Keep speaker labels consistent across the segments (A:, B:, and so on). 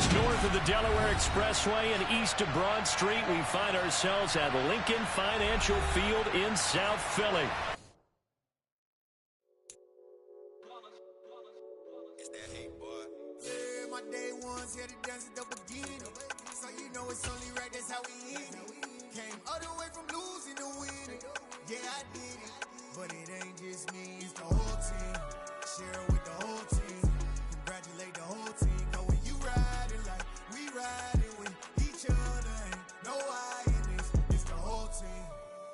A: Just north of the Delaware Expressway and east of Broad Street, we find ourselves at Lincoln Financial Field in South Philly.
B: It's that hate, boy. Yeah, my day ones here to dance at the beginning. So you know it's only right, that's how we hit it. Came all the way from losing to winning. Yeah, I did it. But it ain't just me, it's the whole team. Share with the whole team. Congratulate the whole team. Cause when you riding like we riding with each other, ain't no I in this. It's the whole team.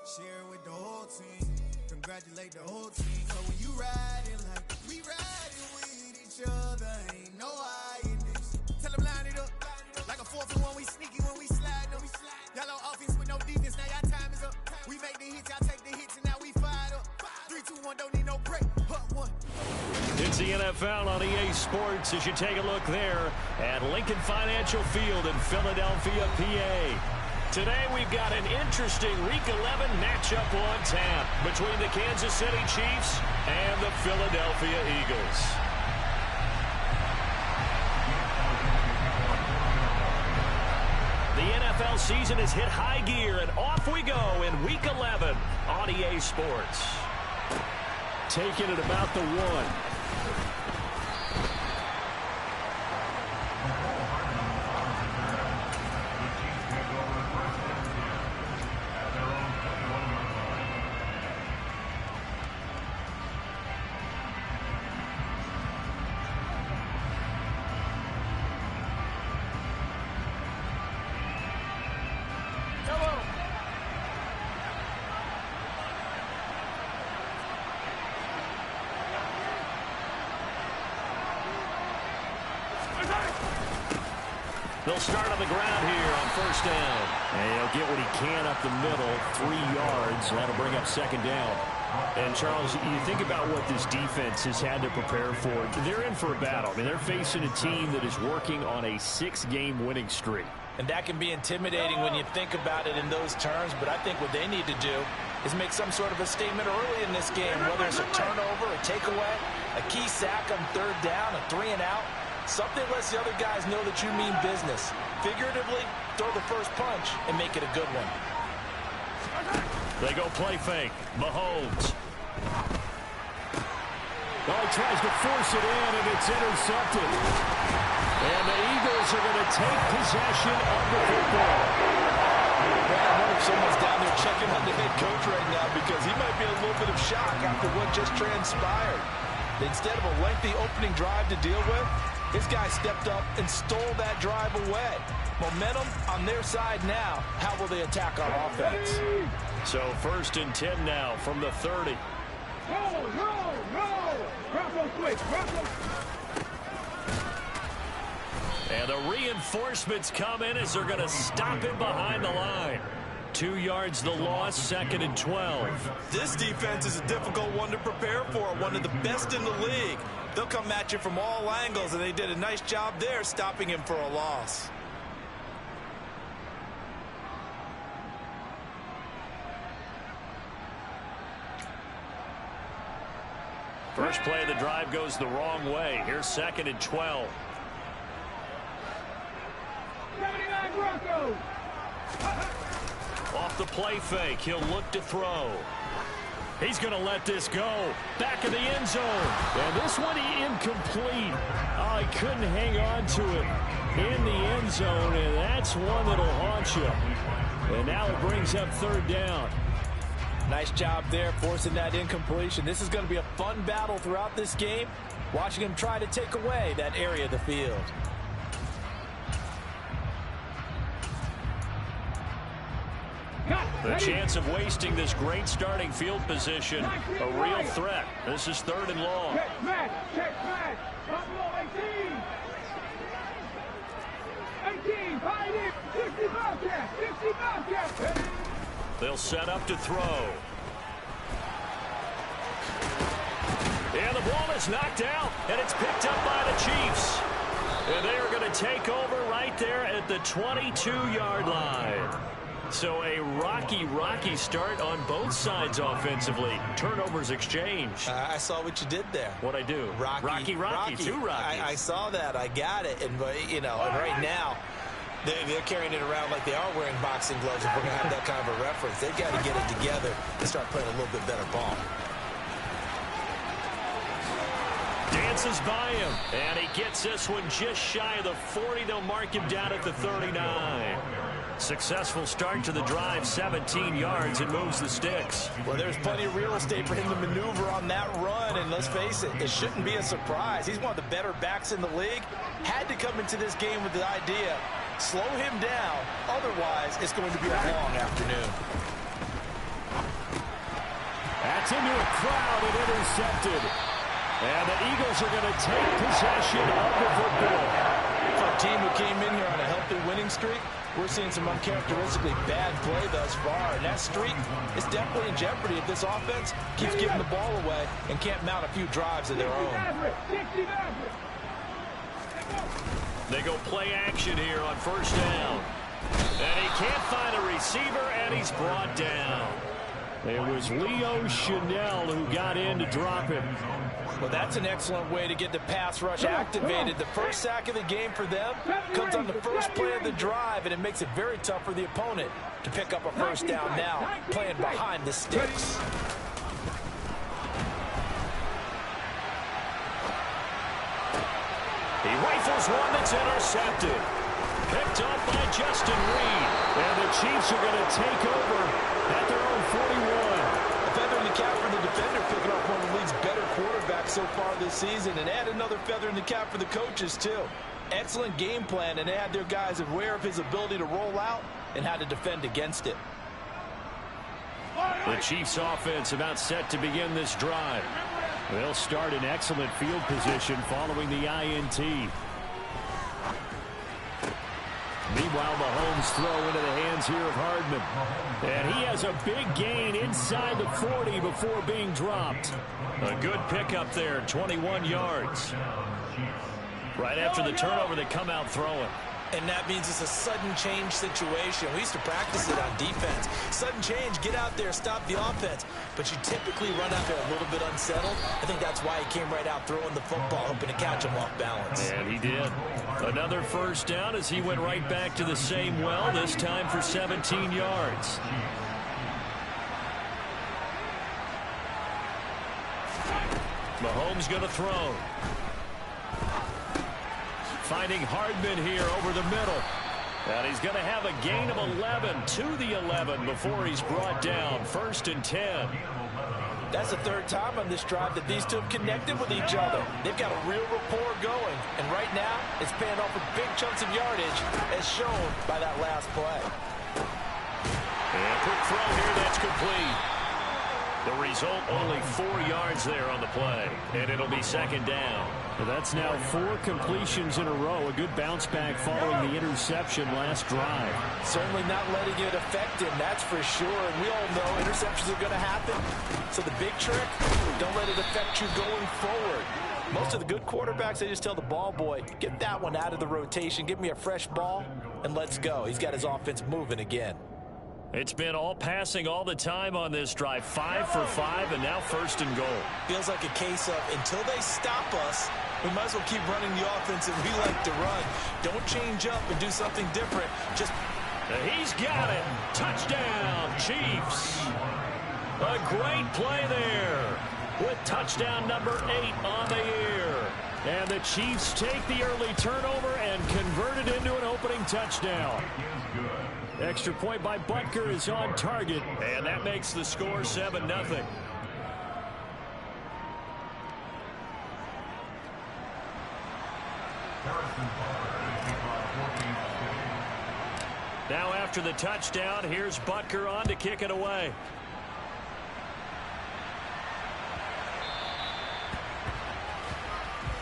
B: Share with the whole team. Congratulate the whole team. Cause when you riding like we riding with each other, ain't no I in this. Tell them line it up. Like a 4-for-1, we sneaky when we slide them. Y'all on offense with no defense, now y'all time is up. We make the hits, y'all take the hits, and now we fired up. 3, 2, 1, don't need no break. One.
A: It's the NFL on EA Sports as you take a look there at Lincoln Financial Field in Philadelphia, PA. Today we've got an interesting Week 11 matchup on tap between the Kansas City Chiefs and the Philadelphia Eagles. The NFL season has hit high gear, and off we go in Week 11 on EA Sports. Taking it about the 1. They'll start on the ground here on first down. And he'll get what he can up the middle, 3 yards. That'll bring up second down. And, Charles, you think about what this defense has had to prepare for. They're in for a battle. I mean, they're facing a team that is working on a 6-game winning streak.
C: And that can be intimidating when you think about it in those terms. But I think what they need to do is make some sort of a statement early in this game, whether it's a turnover, a takeaway, a key sack on third down, a 3-and-out. Something lets the other guys know that you mean business. Figuratively, throw the first punch and make it a good one.
A: They go play fake. Mahomes. Oh, he tries to force it in, and it's intercepted. And the Eagles are going to take possession of the football.
C: Man, I wonder if someone's down there checking on the head coach right now because he might be in a little bit of shock after what just transpired. Instead of a lengthy opening drive to deal with, this guy stepped up and stole that drive away. Momentum on their side now. How will they attack on offense?
A: So first and 10 now from the 30. And the reinforcements come in as they're going to stop him behind the line. 2 yards the loss, second and 12.
D: This defense is a difficult one to prepare for, one of the best in the league. They'll come at you from all angles, and they did a nice job there stopping him for a loss.
A: First play of the drive goes the wrong way. Here's second and 12.
E: 79 Broncos.
A: Off the play fake, he'll look to throw. He's going to let this go. Back of the end zone. And this one incomplete. Oh, he couldn't hang on to it in the end zone, and that's one that'll haunt you. And now it brings up third down.
C: Nice job there forcing that incompletion. This is going to be a fun battle throughout this game, watching him try to take away that area of the field.
A: The chance of wasting this great starting field position, a real threat. This is third and long.
E: Check smash. Buffalo 18. 18, fight it. 60 Bobcats. 60 Bobcats.
A: They'll set up to throw. And the ball is knocked out, and it's picked up by the Chiefs. And they are going to take over right there at the 22-yard line. So a rocky start on both sides offensively. Turnovers exchanged.
C: I saw what you did there.
A: What'd I do? Rocky. Two Rockies.
C: I saw that. I got it. And, you know, and right now, they're carrying it around like they are wearing boxing gloves. If we're going to have that kind of a reference, they've got to get it together and start playing a little bit better ball.
A: Dances by him, and he gets this one just shy of the 40. They'll mark him down at the 39. Successful start to the drive, 17 yards, and moves the sticks.
C: Well, there's plenty of real estate for him to maneuver on that run, and let's face it, it shouldn't be a surprise. He's one of the better backs in the league. Had to come into this game with the idea, slow him down, otherwise it's going to be a long afternoon.
A: That's into a crowd and intercepted. And the Eagles are going to take possession of the football.
C: For a team who came in here on a healthy winning streak, we're seeing some uncharacteristically bad play thus far. And that streak is definitely in jeopardy if this offense keeps giving the ball away and can't mount a few drives of their own.
A: They go play action here on first down. And he can't find a receiver, and he's brought down. It was Leo Chanel who got in to drop him.
C: Well, that's an excellent way to get the pass rush activated. The first sack of the game for them comes on the first play of the drive, and it makes it very tough for the opponent to pick up a first down now, playing behind the sticks.
A: He rifles one that's intercepted. Picked up by Justin Reed. And the Chiefs are going to take over at their own 41.
C: A feather in the cap for the defender, picking up one of the league's better quarterbacks so far this season, and add another feather in the cap for the coaches, too. Excellent game plan, and they had their guys aware of his ability to roll out and how to defend against it.
A: The Chiefs offense about set to begin this drive. They'll start in excellent field position following the INT. Meanwhile, Mahomes throw into the hands here of Hardman. And he has a big gain inside the 40 before being dropped. A good pickup there, 21 yards. Right after the turnover, they come out throwing.
C: And that means it's a sudden change situation. We used to practice it on defense. Sudden change, get out there, stop the offense. But you typically run out there a little bit unsettled. I think that's why he came right out throwing the football, hoping to catch him off balance.
A: And he did. Another first down as he went right back to the same well, this time for 17 yards. Mahomes going to throw. Finding Hardman here over the middle. And he's going to have a gain of 11 to the 11 before he's brought down. 1st and 10.
C: That's the third time on this drive that these two have connected with each other. They've got a real rapport going. And right now, it's paying off with big chunks of yardage, as shown by that last play.
A: And a quick throw here, that's complete. The result, only 4 yards there on the play. And it'll be 2nd down. Well, that's now 4 completions in a row. A good bounce back following the interception last drive.
C: Certainly not letting it affect him, that's for sure. And we all know interceptions are going to happen. So the big trick, don't let it affect you going forward. Most of the good quarterbacks, they just tell the ball boy, get that one out of the rotation, give me a fresh ball, and let's go. He's got his offense moving again.
A: It's been all passing all the time on this drive. 5 for 5, and now 1st and goal.
C: Feels like a case of until they stop us, we might as well keep running the offense that we like to run. Don't change up and do something different. Just
A: he's got it. Touchdown, Chiefs. A great play there with touchdown number 8 on the year. And the Chiefs take the early turnover and convert it into an opening touchdown. Extra point by Butker is on target, and that makes the score 7-0. Now after the touchdown, here's Butker on to kick it away.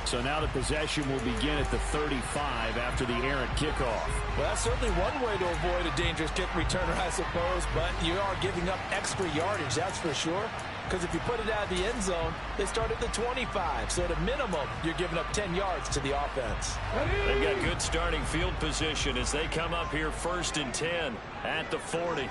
A: So now the possession will begin at the 35 after the errant kickoff.
C: Well, that's certainly one way to avoid a dangerous kick returner, I suppose, but you are giving up extra yardage, that's for sure. because if you put it out of the end zone, they start at the 25. So at a minimum, you're giving up 10 yards to the offense.
A: They've got good starting field position as they come up here 1st and 10 at the 40.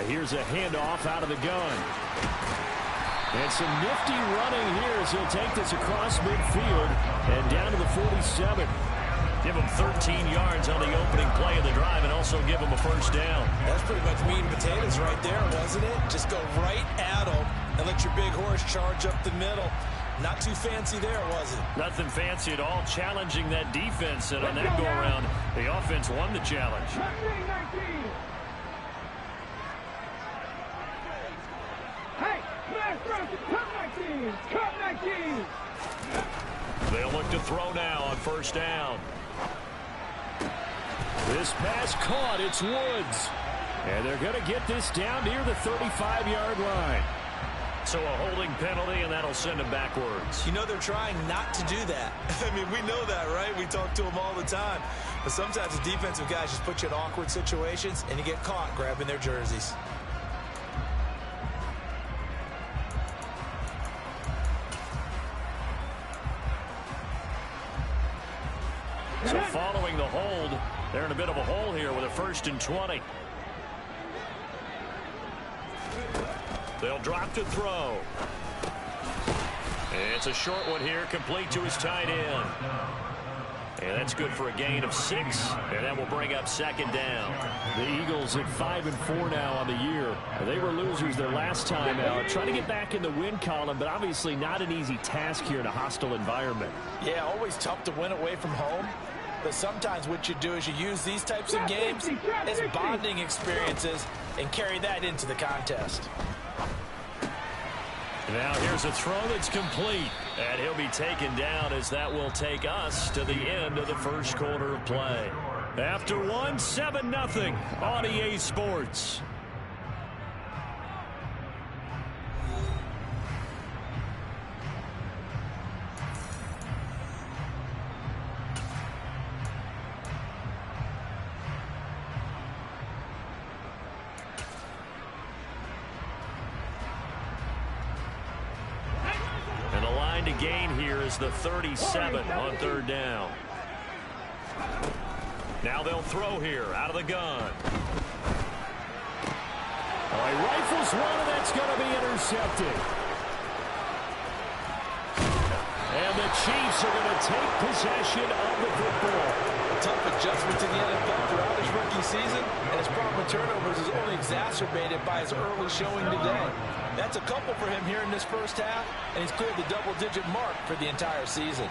A: Here's a handoff out of the gun. And some nifty running here as he'll take this across midfield and down to the 47. Give him 13 yards on the opening play of the drive and also give him a first down.
C: That's pretty much meat and potatoes right there, wasn't it? Just go right at him and let your big horse charge up the middle. Not too fancy there, was it?
A: Nothing fancy at all, challenging that defense. And on that go-around, the offense won the challenge.
E: 19. Hey, smash rush, come 19.
A: They'll look to throw now on first down. This pass caught. It's Woods. And they're going to get this down near the 35-yard line. So a holding penalty, and that'll send them backwards.
D: You know they're trying not to do that. I mean, we know that, right? We talk to them all the time. But sometimes the defensive guys just put you in awkward situations, and you get caught grabbing their jerseys.
A: So following the hold, they're in a bit of a hole here with a 1st and 20. They'll drop to throw. And it's a short one here, complete to his tight end. And that's good for a gain of 6, and that will bring up 2nd down. The Eagles at 5-4 now on the year. They were losers their last time out, trying to get back in the win column, but obviously not an easy task here in a hostile environment.
C: Yeah, always tough to win away from home. But sometimes what you do is you use these types of games as bonding experiences and carry that into the contest.
A: Now here's a throw that's complete, and he'll be taken down as that will take us to the end of the first quarter of play. After one, 7-0 on EA Sports. To gain here is the 37 on 3rd down. Now they'll throw here out of the gun. Oh, he rifles one, and that's going to be intercepted. And the Chiefs are going to take possession of the football.
C: A tough adjustment to the NFL throughout his rookie season, and his problem with turnovers is only exacerbated by his early showing today. That's a couple for him here in this first half, and he's cleared the double-digit mark for the entire season.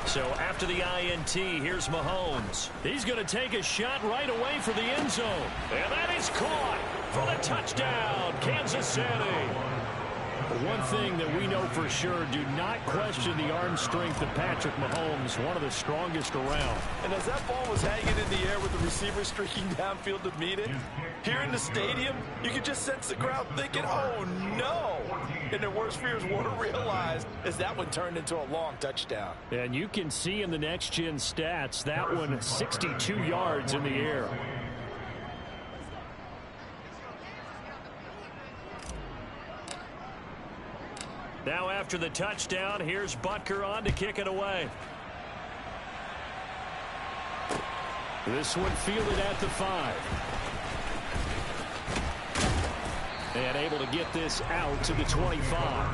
A: So after the INT, here's Mahomes. He's going to take a shot right away for the end zone. And that is caught for the touchdown, Kansas City. One thing that we know for sure, do not question the arm strength of Patrick Mahomes, one of the strongest around.
D: And as that ball was hanging in the air with the receiver streaking downfield to meet it, here in the stadium, you could just sense the crowd thinking, oh no! And their worst fears weren't realized as that one turned into a long touchdown.
A: And you can see in the next-gen stats, that one 62 yards in the air. Now after the touchdown, here's Butker on to kick it away. This one fielded at the 5. And able to get this out to the 25.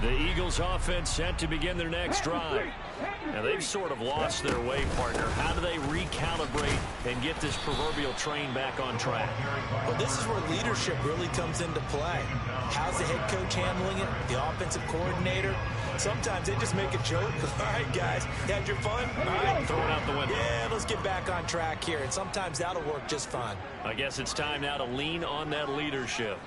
A: The Eagles offense set to begin their next drive. Now they've sort of lost their way, partner. How do they recalibrate and get this proverbial train back on track?
C: Well, this is where leadership really comes into play. How's the head coach handling it? The offensive coordinator? sometimes they just make a joke. All right, guys, you had your fun? All right.
A: Throw it out the window.
C: Yeah, let's get back on track here, and sometimes that'll work just fine.
A: I guess it's time now to lean on that leadership.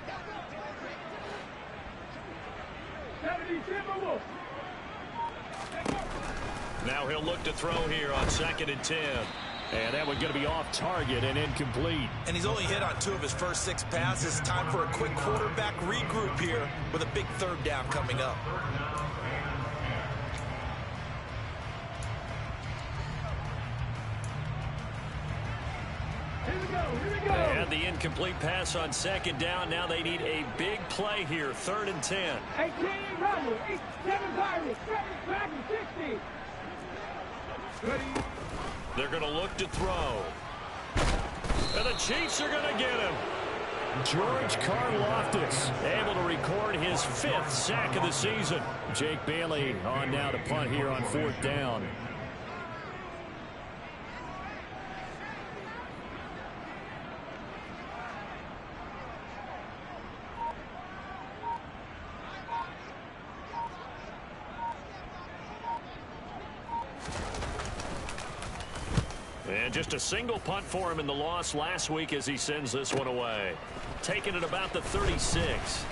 A: Now he'll look to throw here on 2nd and 10. And that one's going to be off target and incomplete.
C: And he's only hit on 2 of his first 6 passes. Time for a quick quarterback regroup here with a big 3rd down coming up.
A: And the incomplete pass on 2nd down. Now they need a big play here. 3rd and 10.
E: 18, Rebel, 7 Pirates, 7 Packers, 60. Ready.
A: They're going to look to throw. And the Chiefs are going to get him. George Karlaftis able to record his 5th sack of the season. Jake Bailey on now to punt here on 4th down. And just a single punt for him in the loss last week as he sends this one away. Taking it about the 36.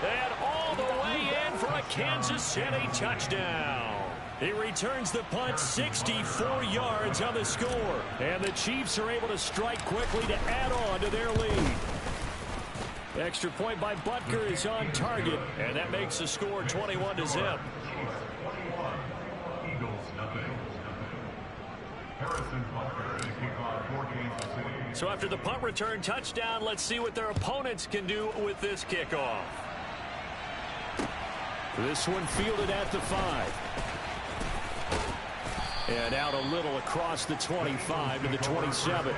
A: And all the way in for a Kansas City touchdown. He returns the punt 64 yards on the score. And the Chiefs are able to strike quickly to add on to their lead. Extra point by Butker is on target, and that makes the score 21-0. So after the punt return touchdown, let's see what their opponents can do with this kickoff. This one fielded at the 5. And out a little across the 25 to the 27.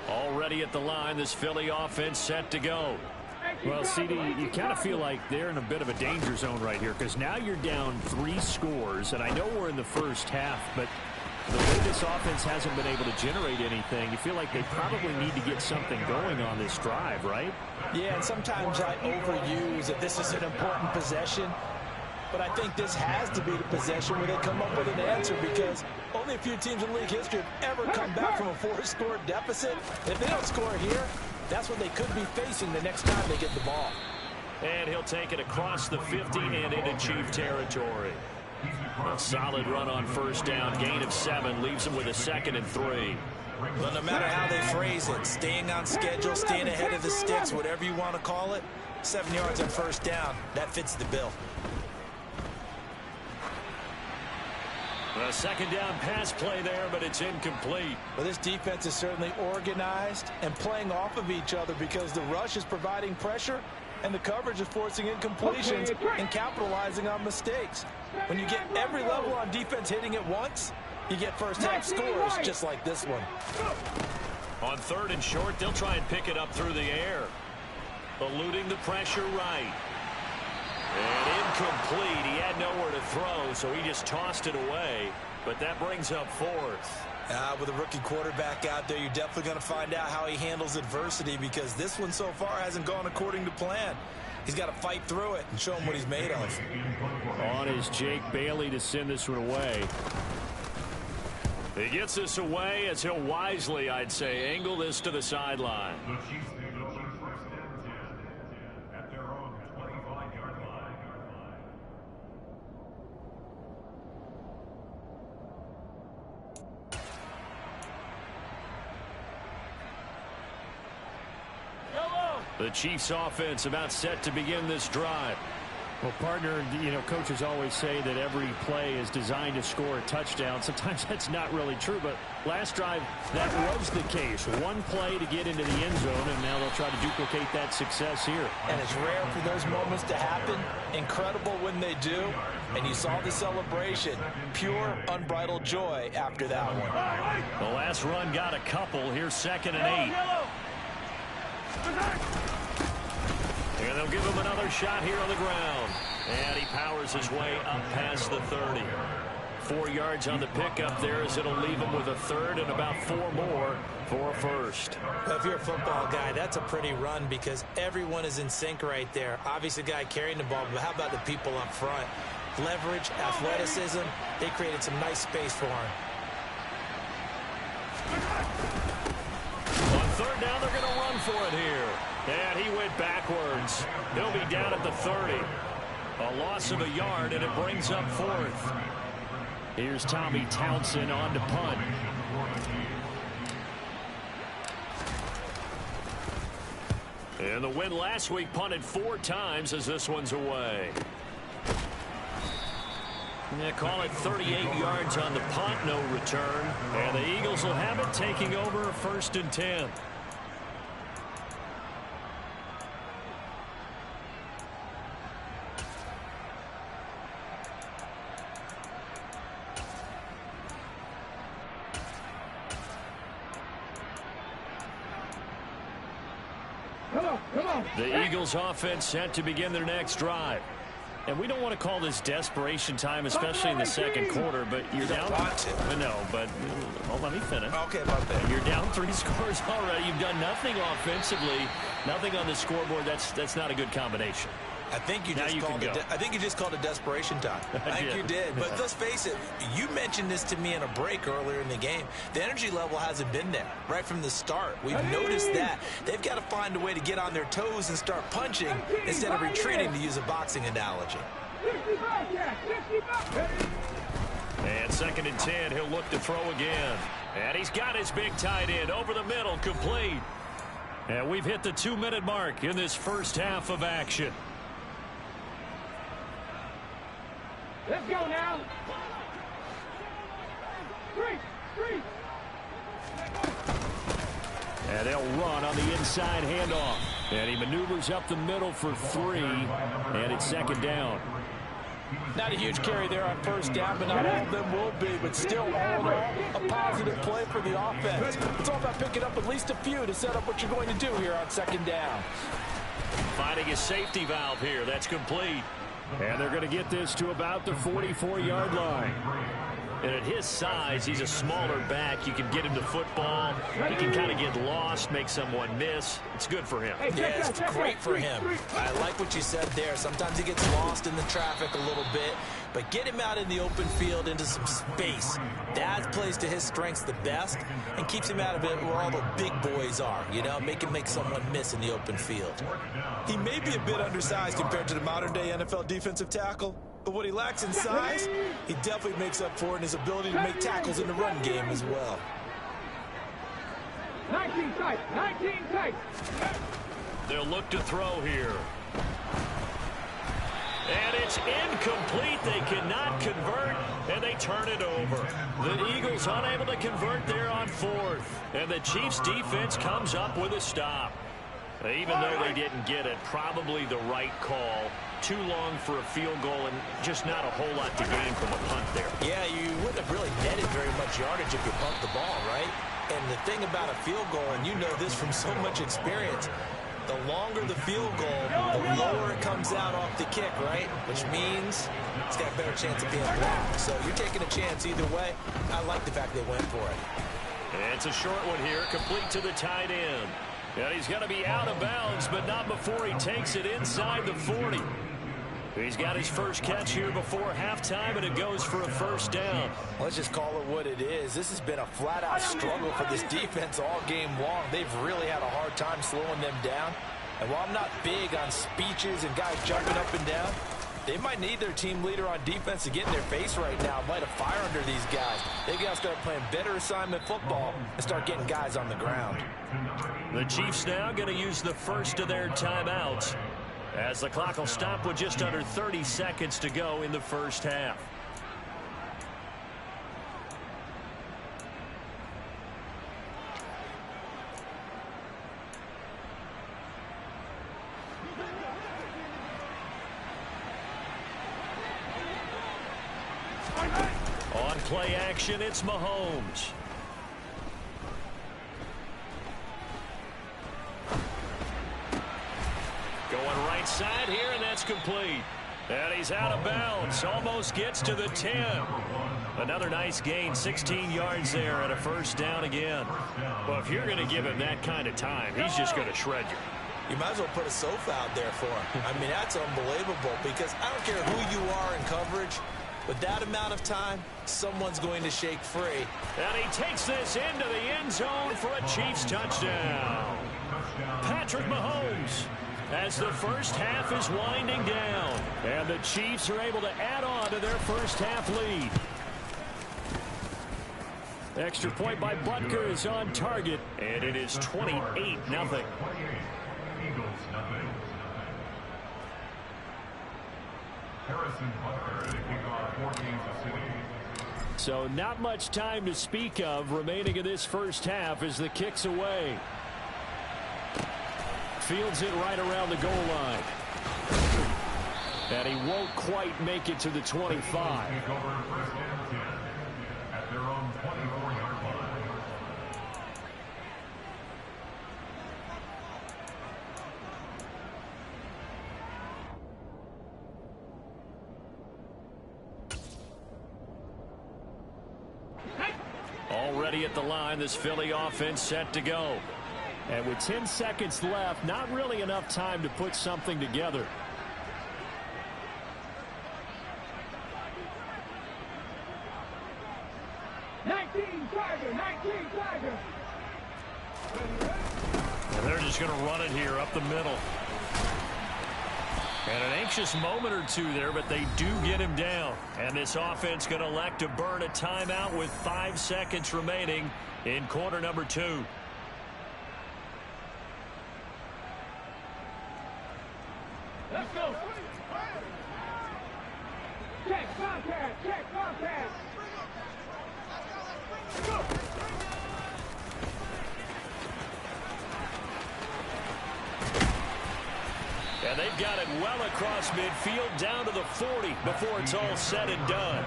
A: Already at the line, this Philly offense set to go. Well, CD, you kind of feel like they're in a bit of a danger zone right here because now you're down 3 scores, and I know we're in the first half, but the way this offense hasn't been able to generate anything, you feel like they probably need to get something going on this drive, right?
C: Yeah, and sometimes I overuse that this is an important possession. But I think this has to be the possession where they come up with an answer because only a few teams in league history have ever come back from a 4-score deficit. If they don't score here, that's what they could be facing the next time they get the ball.
A: And he'll take it across the 50 and into Chief territory. A solid run on 1st down, gain of 7, leaves him with a 2nd and 3.
C: But no matter how they phrase it, staying on schedule, staying ahead of the sticks, whatever you want to call it, 7 yards on 1st down, that fits the bill.
A: A 2nd down pass play there, but it's incomplete.
C: Well, this defense is certainly organized and playing off of each other because the rush is providing pressure and the coverage is forcing incompletions and capitalizing on mistakes. When you get every level on defense hitting at once, you get first half scores just like this one.
A: On 3rd and short, they'll try and pick it up through the air. Eluding the pressure right. And incomplete. He had nowhere to throw, so he just tossed it away. But that brings up 4th.
C: With a rookie quarterback out there, you're definitely going to find out how he handles adversity because this one so far hasn't gone according to plan. He's got to fight through it and show him what he's made of.
A: On is Jake Bailey to send this one away. He gets this away as he'll wisely, I'd say, angle this to the sideline. The Chiefs offense about set to begin this drive. Well, partner, coaches always say that every play is designed to score a touchdown. Sometimes that's not really true, but last drive, that was the case. One play to get into the end zone, and now they'll try to duplicate that success here.
C: And it's rare for those moments to happen. Incredible when they do. And you saw the celebration. Pure, unbridled joy after that one.
A: The last run got a couple. Here's 2nd and 8. And they'll give him another shot here on the ground. And he powers his way up past the 30. 4 yards on the pickup there as it'll leave him with a 3rd and about 4 more for a 1st.
C: Well, if you're a football guy, that's a pretty run because everyone is in sync right there. Obviously, the guy carrying the ball, but how about the people up front? Leverage, athleticism, they created some nice space for him.
A: On 3rd down, they're going to run for it here. And he went backwards. He'll be down at the 30. A loss of a yard, and it brings up 4th. Here's Tommy Townsend on to punt. And the win last week punted 4 times as this one's away. They call it 38 yards on the punt, no return. And the Eagles will have it, taking over 1st and 10. The Eagles offense set to begin their next drive. And we don't want to call this desperation time, especially in the second quarter, but you're down. No, but let me finish.
C: Okay, about that.
A: You're down 3 scores already. You've done nothing offensively, nothing on the scoreboard. That's not a good combination.
C: I think you just called it desperation time. I think you did. But let's face it, you mentioned this to me in a break earlier in the game. The energy level hasn't been there right from the start. We've noticed that. They've got to find a way to get on their toes and start punching instead of retreating, to use a boxing analogy.
A: And 2nd and 10, he'll look to throw again. And he's got his big tight end over the middle, complete. And we've hit the 2-minute mark in this first half of action.
E: Let's go now. 3.
A: And they'll run on the inside handoff. And he maneuvers up the middle for 3. And it's 2nd down.
C: Not a huge carry there on 1st down, but not all of them will be. But still, all in all, a positive play for the offense. It's all about picking up at least a few to set up what you're going to do here on 2nd down.
A: Finding a safety valve here. That's complete. And they're going to get this to about the 44-yard line. And at his size, he's a smaller back. You can get him to football. He can kind of get lost, make someone miss. It's good for him.
C: Yeah, it's great for him. I like what you said there. Sometimes he gets lost in the traffic a little bit, but get him out in the open field into some space. That plays to his strengths the best and keeps him out of it where all the big boys are, make him make someone miss in the open field. He may be a bit undersized compared to the modern-day NFL defensive tackle, but what he lacks in size, he definitely makes up for it in his ability to make tackles in the run game as well.
E: 19 tight.
A: They'll look to throw here. And it's incomplete. They cannot convert, and they turn it over. The Eagles unable to convert there on 4th. And the Chiefs' defense comes up with a stop. Even though they didn't get it, probably the right call. Too long for a field goal and just not a whole lot to gain from a punt there.
C: Yeah, you wouldn't have really netted very much yardage if you pumped the ball, right? And the thing about a field goal, and you know this from so much experience, the longer the field goal, the lower it comes out off the kick, right? Which means it's got a better chance of being blocked. So you're taking a chance either way. I like the fact they went for it.
A: And it's a short one here, complete to the tight end. And he's going to be out of bounds, but not before he takes it inside the 40. He's got his first catch here before halftime, and it goes for a 1st down.
C: Let's just call it what it is. This has been a flat-out struggle for this defense all game long. They've really had a hard time slowing them down. And while I'm not big on speeches and guys jumping up and down, they might need their team leader on defense to get in their face right now, light a fire under these guys. They've got to start playing better assignment football and start getting guys on the ground.
A: The Chiefs now going to use the first of their timeouts. As the clock will stop with just under 30 seconds to go in the first half. On play action, it's Mahomes. Going right side here, and that's complete. And he's out of bounds. Almost gets to the 10. Another nice gain, 16 yards there, and a first down again. Well, if you're going to give him that kind of time, he's just going to shred you.
C: You might as well put a sofa out there for him. I mean, that's unbelievable because I don't care who you are in coverage. With that amount of time, someone's going to shake free.
A: And he takes this into the end zone for a Chiefs touchdown. Patrick Mahomes, as the first half is winding down. And the Chiefs are able to add on to their first half lead. Extra point by Butker is on target, and it is 28-0. So not much time to speak of remaining in this first half as the kick's away. Fields it right around the goal line. And he won't quite make it to the 25. Already at the line, this Philly offense set to go. And with 10 seconds left, not really enough time to put something together. And they're just going to run it here up the middle. And an anxious moment or two there, but they do get him down. And this offense going to elect to burn a timeout with 5 seconds remaining in quarter number 2.
E: Let's go. Check contact. Check contact. Go.
A: And they've got it well across midfield down to the 40 before it's all said and done.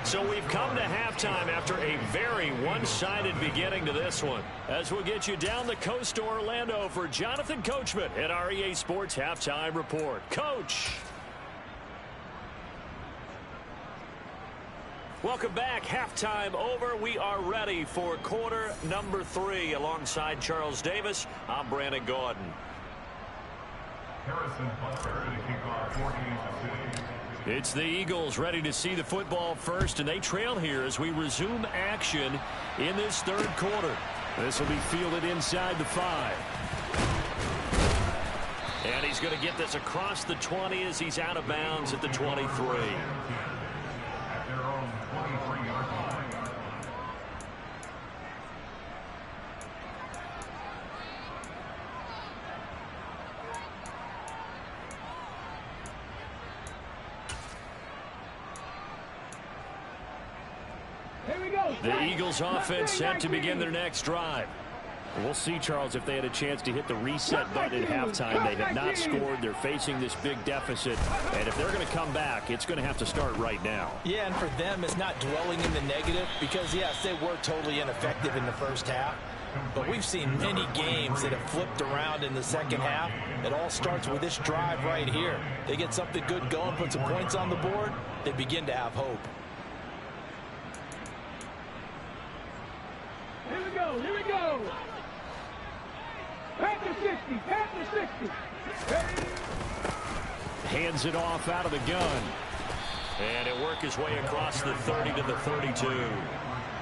A: So we've come to halftime after a very one-sided beginning to this one. As we'll get you down the coast to Orlando for Jonathan Coachman at our EA Sports Halftime Report. Coach. Welcome back. Halftime over. We are ready for quarter number 3. Alongside Charles Davis, I'm Brandon Gordon. It's the Eagles ready to see the football first, and they trail here as we resume action in this third quarter. This will be fielded inside the 5. And he's going to get this across the 20 as he's out of bounds at the 23. The Eagles offense set to begin their next drive. We'll see, Charles, if they had a chance to hit the reset button at halftime. They have not scored. They're facing this big deficit. And if they're going to come back, it's going to have to start right now.
C: Yeah, and for them, it's not dwelling in the negative because, yes, they were totally ineffective in the first half. But we've seen many games that have flipped around in the second half. It all starts with this drive right here. They get something good going, put some points on the board, they begin to have hope.
E: Here we go. Here we go. Panther 60. Panther 60.
A: Hands it off out of the gun. And it worked his way across the 30 to the 32.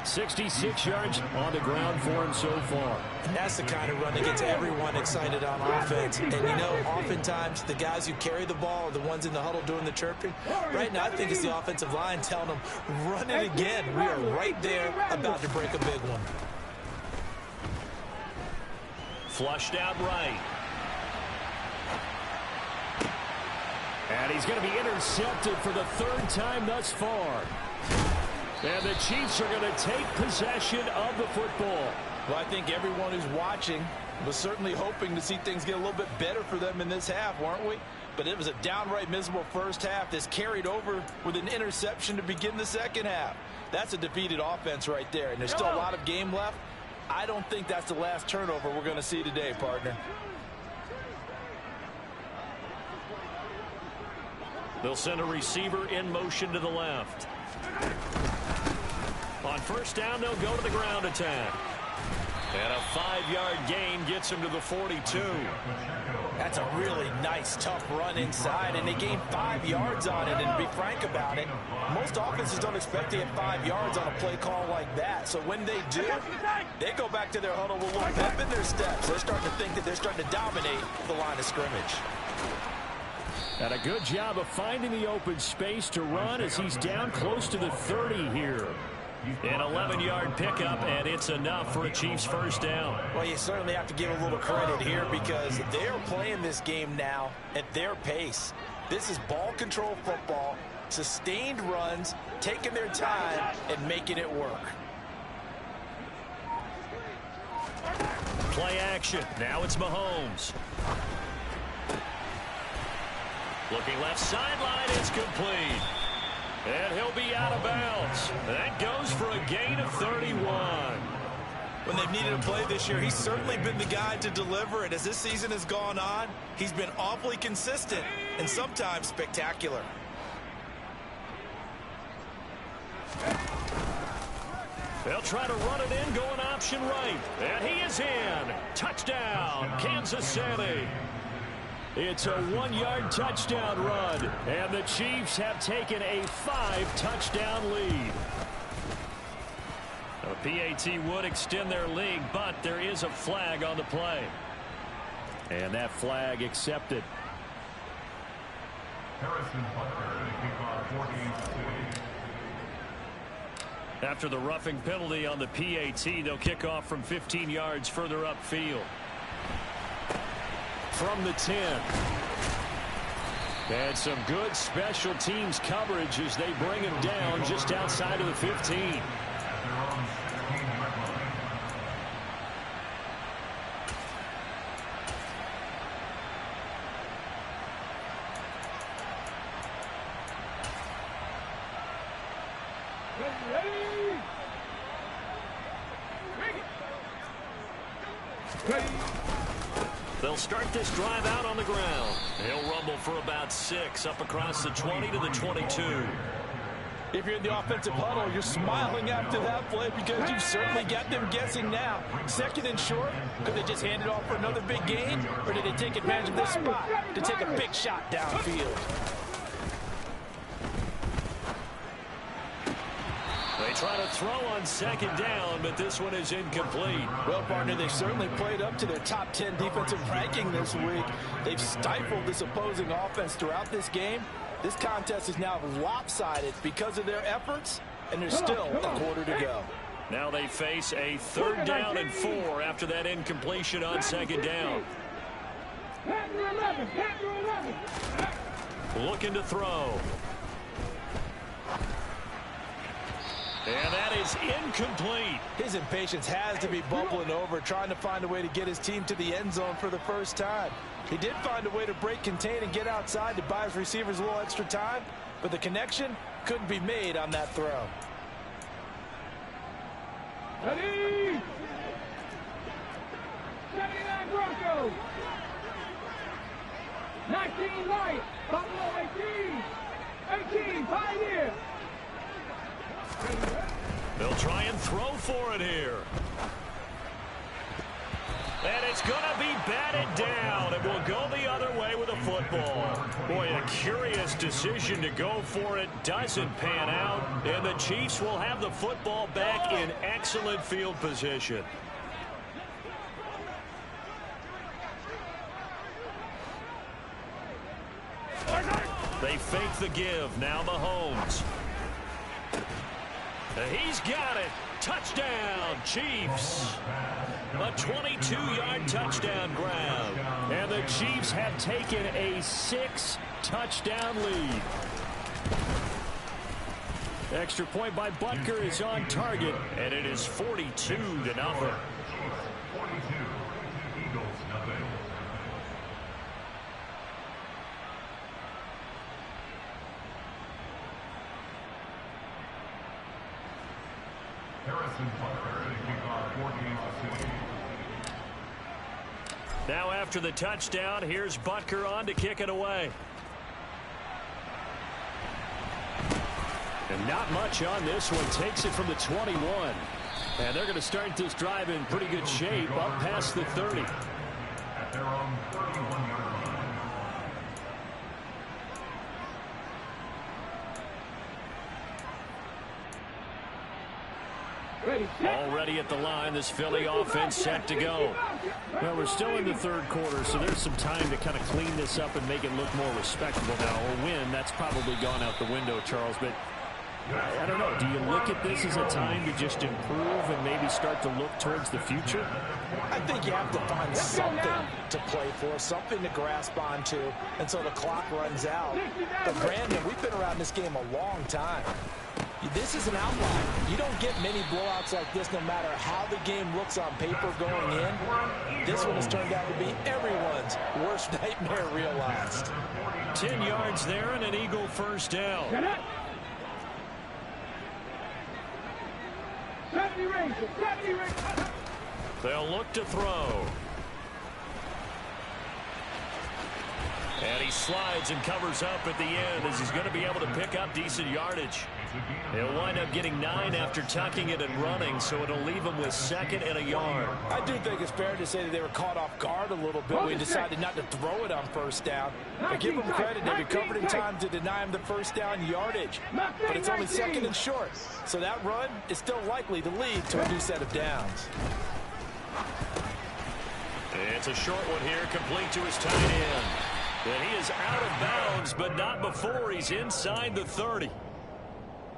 A: 66 yards on the ground for him so far.
C: And that's the kind of run that gets everyone excited on offense. And, you know, oftentimes the guys who carry the ball are the ones in the huddle doing the chirping. Right now, I think it's the offensive line telling them, run it again. We are right there about to break a big one.
A: Flushed out right. And he's going to be intercepted for the third time thus far. And the Chiefs are going to take possession of the football.
C: Well, I think everyone who's watching was certainly hoping to see things get a little bit better for them in this half, weren't we? But it was a downright miserable first half. This carried over with an interception to begin the second half. That's a defeated offense right there, and there's still a lot of game left. I don't think that's the last turnover we're going to see today, partner.
A: They'll send a receiver in motion to the left. On first down, they'll go to the ground attack. And a 5-yard gain gets him to the 42.
C: That's a really nice, tough run inside, and they gained 5 yards on it. And to be frank about it, most offenses don't expect to get 5 yards on a play call like that. So when they do, they go back to their huddle with a little pep in their steps. They're starting to think that they're starting to dominate the line of scrimmage.
A: And a good job of finding the open space to run as he's down close to the 30 here. An 11-yard pickup, and it's enough for a Chiefs first down.
C: Well, you certainly have to give a little credit here because they're playing this game now at their pace. This is ball control football, sustained runs, taking their time, and making it work.
A: Play action. Now it's Mahomes. Looking left sideline, it's complete. And he'll be out of bounds. That goes for a gain of 31.
C: When they've needed a play this year, he's certainly been the guy to deliver it. As this season has gone on, he's been awfully consistent and sometimes spectacular.
A: They'll try to run it in, going option right. And he is in. Touchdown, Kansas City. It's a 1-yard touchdown run, and the Chiefs have taken a 5-touchdown lead. The PAT would extend their lead, but there is a flag on the play. And that flag accepted. After the roughing penalty on the PAT, they'll kick off from 15 yards further upfield. From the 10. And some good special teams coverage as they bring him down just outside of the 15. They'll start this drive out on the ground. He'll rumble for about 6 up across the 20 to the 22.
C: If you're in the offensive huddle, you're smiling after that play because you've certainly got them guessing now. Second and short, could they just hand it off for another big gain? Or did they take advantage of this spot to take a big shot downfield?
A: They try to throw on second down, but this one is incomplete.
C: Well, partner, they certainly played up to their top 10 defensive ranking this week. They've stifled this opposing offense throughout this game. This contest is now lopsided because of their efforts, and there's still a quarter to go.
A: Now they face a 3rd down and 4 after that incompletion on second down. Looking to throw. And that is incomplete.
C: His impatience has to be bubbling over, trying to find a way to get his team to the end zone for the first time. He did find a way to break contain and get outside to buy his receivers a little extra time, but the connection couldn't be made on that throw.
E: Ready? 79 Broncos. 19 Light. Buffalo 18. 18 Pioneer.
A: They'll try and throw for it here. And it's going to be batted down. It will go the other way with a football. Boy, a curious decision to go for it. Doesn't pan out. And the Chiefs will have the football back in excellent field position. They fake the give. Now Mahomes. He's got it. Touchdown, Chiefs. A 22-yard touchdown grab. And the Chiefs have taken a 6 touchdown lead. Extra point by Butker is on target, and it is 42-0. Now after the touchdown, here's Butker on to kick it away. And not much on this one. Takes it from the 21. And they're going to start this drive in pretty good shape up past the 30.
F: At their own 31-yard line.
A: Already at the line, this Philly offense set to go. Well, we're still in the third quarter, so there's some time to kind of clean this up and make it look more respectable now. A win, that's probably gone out the window, Charles, but I don't know. Do you look at this as a time to just improve and maybe start to look towards the future?
C: I think you have to find something to play for, something to grasp onto until the clock runs out. But, Brandon, we've been around this game a long time. This is an outlier. You don't get many blowouts like this no matter how the game looks on paper going in. This one has turned out to be everyone's worst nightmare realized.
A: 10 yards there and an Eagle first down. They'll look to throw. And he slides and covers up at the end as he's going to be able to pick up decent yardage. He'll wind up getting 9 after tucking it and running, so it'll leave him with 2nd and a yard.
C: I do think it's fair to say that they were caught off guard a little bit when he decided not to throw it on first down. But give him credit, they recovered in time to deny him the first down yardage. But it's only 2nd and short, so that run is still likely to lead to a new set of downs.
A: It's a short one here, complete to his tight end. And he is out of bounds, but not before he's inside the 30.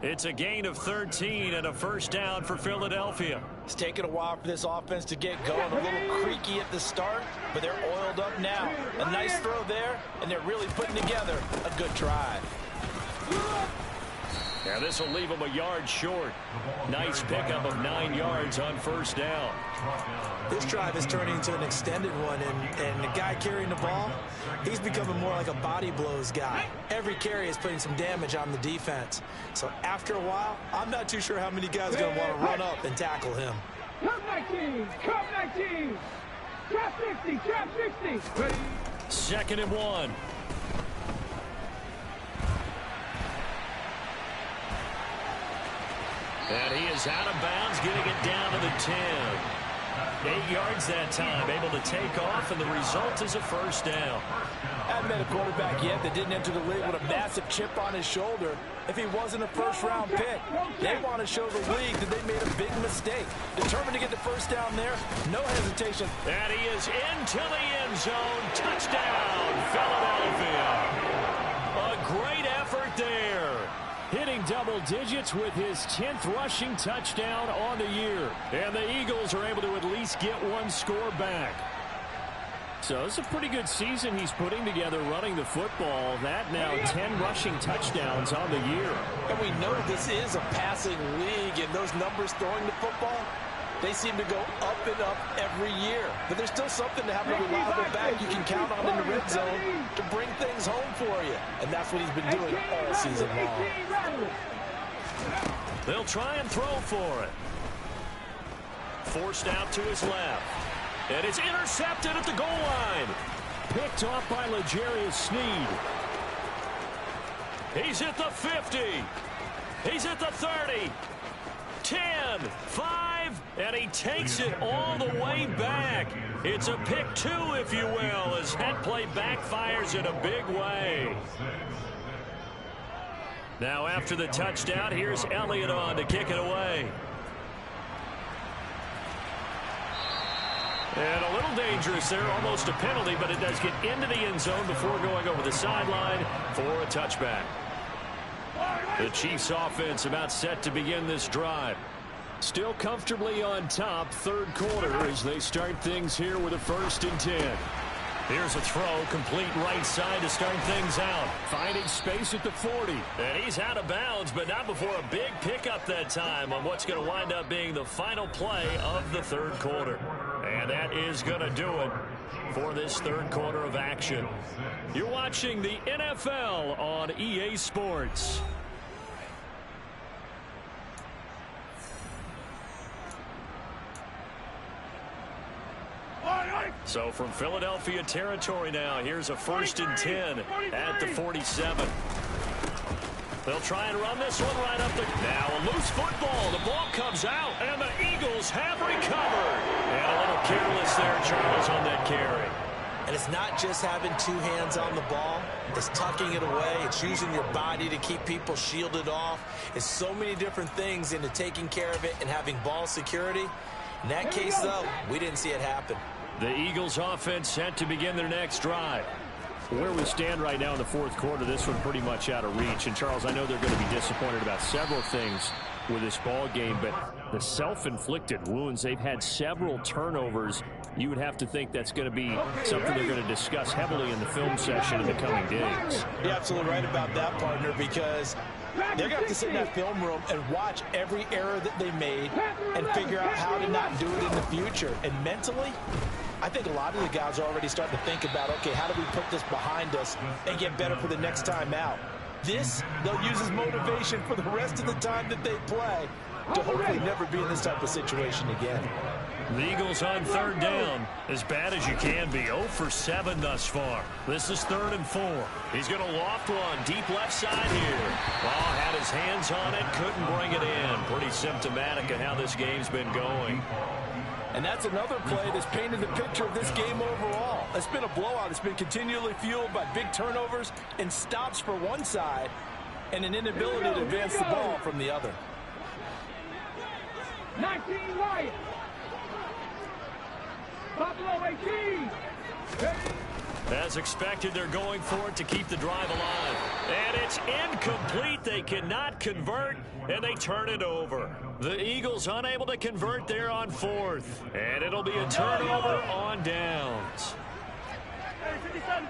A: It's a gain of 13 and a first down for Philadelphia.
C: It's taken a while for this offense to get going. A little creaky at the start, but they're oiled up now. A nice throw there, and they're really putting together a good drive.
A: Now this will leave him a yard short. Nice pickup of 9 yards on first down.
C: This drive is turning into an extended one, and the guy carrying the ball, he's becoming more like a body blows guy. Every carry is putting some damage on the defense. So after a while, I'm not too sure how many guys are going to want to run up and tackle him.
E: Come 19! Come 19! Trap 60! Trap 60! Ready?
A: 2nd and 1. And he is out of bounds, getting it down to the 10. 8 yards that time, able to take off, and the result is a first down.
C: I haven't met a quarterback yet that didn't enter the league with a massive chip on his shoulder if he wasn't a first-round pick. They want to show the league that they made a big mistake. Determined to get the first down there, no hesitation.
A: And he is into the end zone. Touchdown, Philadelphia. A great effort there. Hitting double digits with his 10th rushing touchdown on the year. And the Eagles are able to at least get one score back. So it's a pretty good season he's putting together running the football. That now 10 rushing touchdowns on the year.
C: And we know this is a passing league, and those numbers throwing the football, they seem to go up and up every year. But there's still something to have a reliable back you can count on in the red zone to bring things home for you. And that's what he's been doing all season long.
A: They'll try and throw for it. Forced out to his left. And it's intercepted at the goal line. Picked off by L'Jarius Sneed. He's at the 50. He's at the 30. 10, 5, and he takes it all the way back. It's a pick 2, if you will, as that play backfires in a big way. Now after the touchdown, here's Elliott on to kick it away. And a little dangerous there, almost a penalty, but it does get into the end zone before going over the sideline for a touchback. The Chiefs offense about set to begin this drive. Still comfortably on top, third quarter, as they start things here with a 1st and 10. Here's a throw, complete right side to start things out. Finding space at the 40. And he's out of bounds, but not before a big pickup that time on what's going to wind up being the final play of the third quarter. And that is going to do it for this third quarter of action. You're watching the NFL on EA Sports. So from Philadelphia territory now, here's a 1st and 10 at the 47. They'll try and run this one right up the... Now a loose football. The ball comes out, and the Eagles have recovered. And a little careless there, Charles, on that carry.
C: And it's not just having two hands on the ball. It's tucking it away. It's using your body to keep people shielded off. It's so many different things into taking care of it and having ball security. In that case, though, we didn't see it happen.
A: The Eagles offense set to begin their next drive. Where we stand right now in the fourth quarter, this one pretty much out of reach. And, Charles, I know they're going to be disappointed about several things with this ball game, but the self-inflicted wounds, they've had several turnovers. You would have to think that's going to be something they're going to discuss heavily in the film session in the coming days.
C: You're absolutely right about that, partner, because they're going to have to sit in that film room and watch every error that they made and figure out how to not do it in the future. And mentally, I think a lot of the guys are already starting to think about, okay, how do we put this behind us and get better for the next time out? This, they'll use as motivation for the rest of the time that they play to hopefully never be in this type of situation again.
A: The Eagles on third down, as bad as you can be, 0 for 7 thus far. This is 3rd and 4. He's going to loft one, deep left side here. Ball had his hands on it, couldn't bring it in. Pretty symptomatic of how this game's been going.
D: And that's another play that's painted the picture of this game overall. It's been a blowout. It's been continually fueled by big turnovers and stops for one side and an inability to advance the ball from the other.
E: 19 Wyatt. Buffalo 18.
A: As expected, they're going for it to keep the drive alive. And it's incomplete. They cannot convert, and they turn it over. The Eagles unable to convert there on 4th. And it'll be a turnover on downs.
E: Hey, 57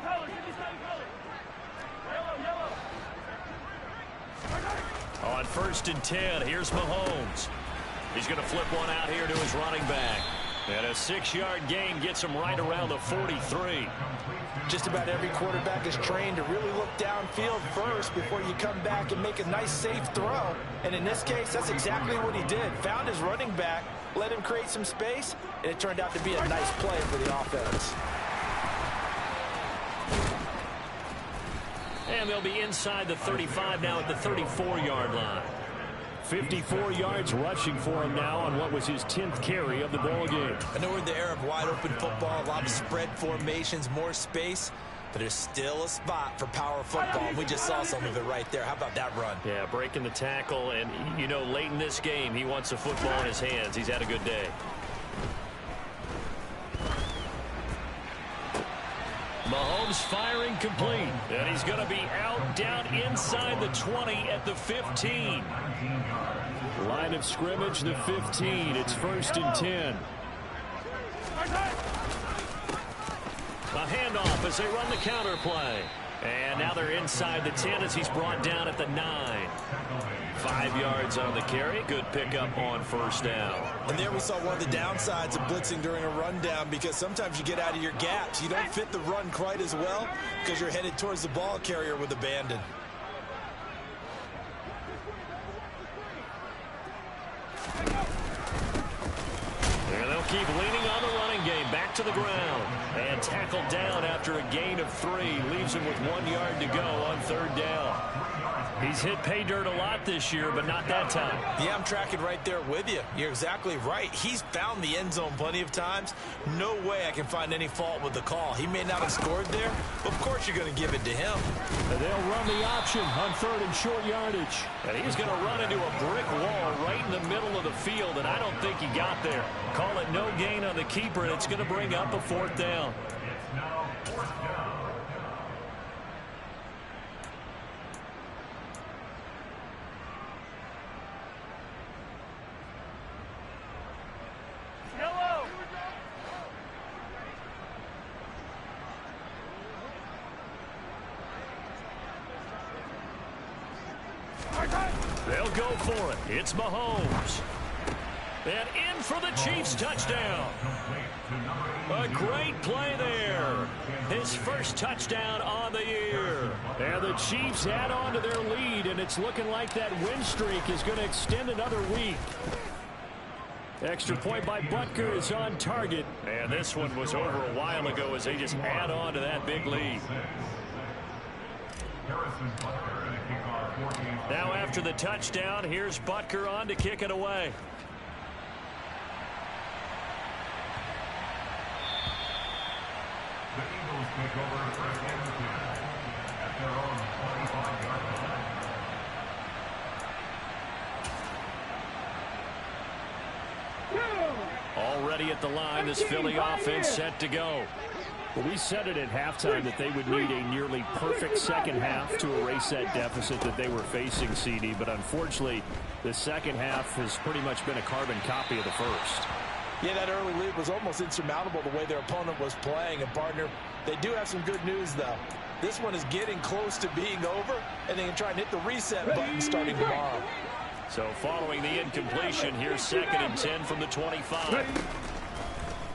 E: colors, 57 colors. Yellow.
A: On 1st and 10, here's Mahomes. He's going to flip one out here to his running back. And a 6-yard gain gets him right around the 43.
C: Just about every quarterback is trained to really look downfield first before you come back and make a nice, safe throw. And in this case, that's exactly what he did. Found his running back, let him create some space, and it turned out to be a nice play for the offense.
A: And they'll be inside the 35 now at the 34-yard line. 54 yards rushing for him now on what was his 10th carry of the ball game.
C: I know we're in the era of wide-open football, a lot of spread formations, more space, but there's still a spot for power football, and we just saw some of it right there. How about that run?
A: Yeah, breaking the tackle, and, you know, late in this game, he wants the football in his hands. He's had a good day. Mahomes firing complete, and he's going to be out down inside the 20 at the 15. Line of scrimmage, the 15. It's 1st and 10. A handoff as they run the counter play. And now they're inside the 10 as he's brought down at the 9. 5 yards on the carry. Good pickup on 1st down.
C: And there we saw one of the downsides of blitzing during a rundown, because sometimes you get out of your gaps. You don't fit the run quite as well because you're headed towards the ball carrier with abandon.
A: And they'll keep leaning on the running game. Back to the ground. And tackled down after a gain of 3. Leaves him with 1 yard to go on 3rd down. He's hit pay dirt a lot this year, but not that time.
C: Yeah, I'm tracking right there with you. You're exactly right. He's found the end zone plenty of times. No way I can find any fault with the call. He may not have scored there, but of course you're going to give it to him.
A: And they'll run the option on 3rd and short yardage. And he's going to run into a brick wall right in the middle of the field, and I don't think he got there. Call it no gain on the keeper, and it's going to bring up a 4th down.
F: It's now 4th down.
A: They'll go for it. It's Mahomes. And in for the Chiefs touchdown. A great play there. His first touchdown on the year. And the Chiefs add on to their lead, and it's looking like that win streak is going to extend another week. Extra point by Butker is on target. And this one was over a while ago as they just add on to that big lead. Now after the touchdown, here's Butker on to kick it away.
F: The Eagles take over first and 10 at their own 25-yard line.
A: Already at the line, this Philly offense set to go. Well, we said it at halftime that they would need a nearly perfect second half to erase that deficit that they were facing, CD. But unfortunately, the second half has pretty much been a carbon copy of the first.
C: Yeah, that early lead was almost insurmountable the way their opponent was playing. And, partner, they do have some good news, though. This one is getting close to being over, and they can try and hit the reset button starting tomorrow.
A: So following the incompletion, here's 2nd and 10 from the 25.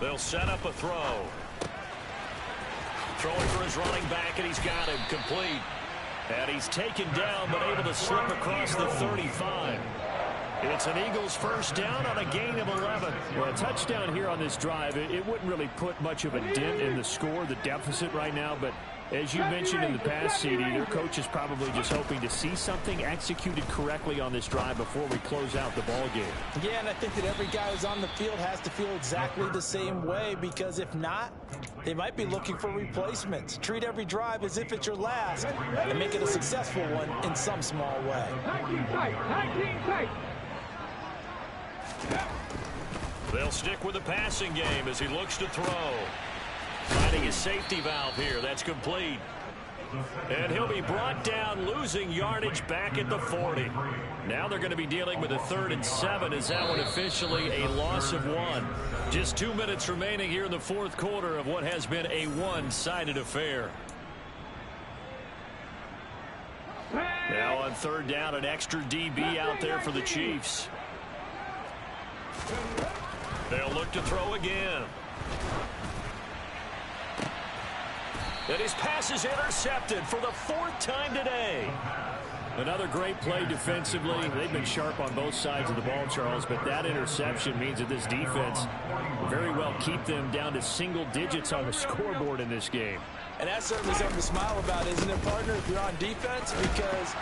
A: They'll set up a throw. Throwing for his running back, and he's got him complete. And he's taken down, but able to slip across the 35. It's an Eagles first down on a gain of 11. Well, a touchdown here on this drive, it wouldn't really put much of a dent in the score, the deficit right now. But as you mentioned in the past, CD, their coach is probably just hoping to see something executed correctly on this drive before we close out the ball game.
C: Yeah, and I think that every guy who's on the field has to feel exactly the same way, because if not, they might be looking for replacements. Treat every drive as if it's your last and make it a successful one in some small way.
E: 19 tight, 19 tight.
A: They'll stick with the passing game as he looks to throw. Finding his safety valve here. That's complete. And he'll be brought down, losing yardage back at the 40. Now they're going to be dealing with a 3rd and 7 as that one officially a loss of 1. Just 2 minutes remaining here in the 4th quarter of what has been a one-sided affair. Now on 3rd down, an extra DB out there for the Chiefs. They'll look to throw again. And his pass is intercepted for the 4th time today. Another great play defensively. They've been sharp on both sides of the ball, Charles, but that interception means that this defense will very well keep them down to single digits on the scoreboard in this game.
C: And that's certainly something to smile about, isn't it, partner, if you're on defense? Because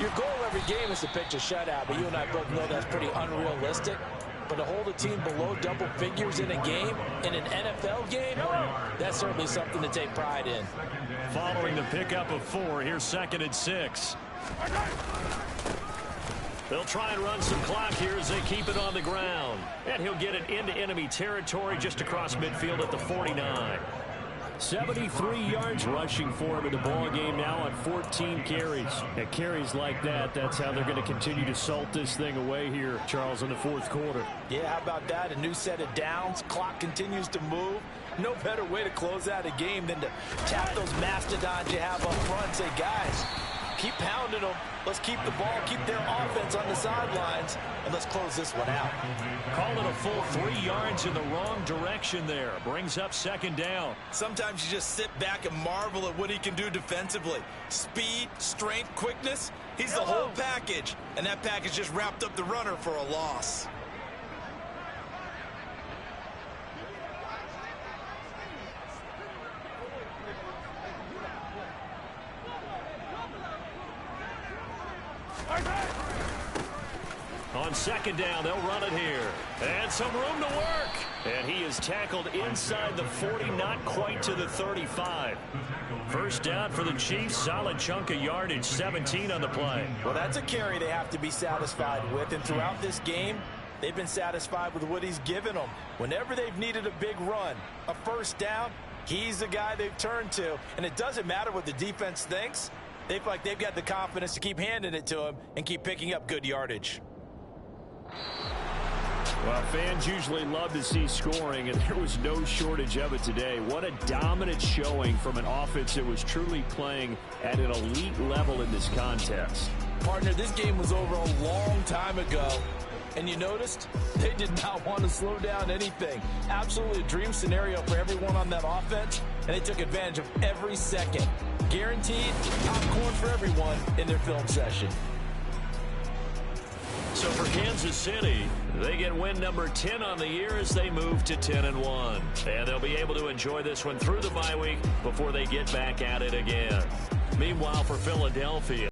C: your goal every game is to pitch a shutout, but you and I both know that's pretty unrealistic. But to hold a team below double figures in a game, in an NFL game, that's certainly something to take pride in.
A: Following the pickup of 4, here's 2nd and 6. They'll try and run some clock here as they keep it on the ground. And he'll get it into enemy territory just across midfield at the 49. 73 yards rushing for him in the ball game now on 14 carries. And carries like that, that's how they're going to continue to salt this thing away here, Charles, in the 4th quarter.
C: Yeah, how about that? A new set of downs. Clock continues to move. No better way to close out a game than to tap those mastodons you have up front and say, guys, keep pounding them. Let's keep the ball, keep their offense on the sidelines, and let's close this one out.
A: Call it a full 3 yards in the wrong direction there. Brings up 2nd down.
D: Sometimes you just sit back and marvel at what he can do defensively. Speed, strength, quickness. He's the whole package, and that package just wrapped up the runner for a loss.
A: On 2nd down, they'll run it here. And some room to work. And he is tackled inside the 40, not quite to the 35. First down for the Chiefs. Solid chunk of yardage, 17 on the play.
C: Well, that's a carry they have to be satisfied with. And throughout this game, they've been satisfied with what he's given them. Whenever they've needed a big run, a first down, he's the guy they've turned to. And it doesn't matter what the defense thinks. They feel like they've got the confidence to keep handing it to him and keep picking up good yardage.
A: Well, fans usually love to see scoring, and there was no shortage of it today. What a dominant showing from an offense that was truly playing at an elite level in this contest.
C: Partner, this game was over a long time ago. And you noticed they did not want to slow down anything. Absolutely a dream scenario for everyone on that offense, and they took advantage of every second. Guaranteed popcorn for everyone in their film session.
A: So for Kansas City, they get win number 10 on the year as they move to 10-1. And they'll be able to enjoy this one through the bye week before they get back at it again. Meanwhile, for Philadelphia,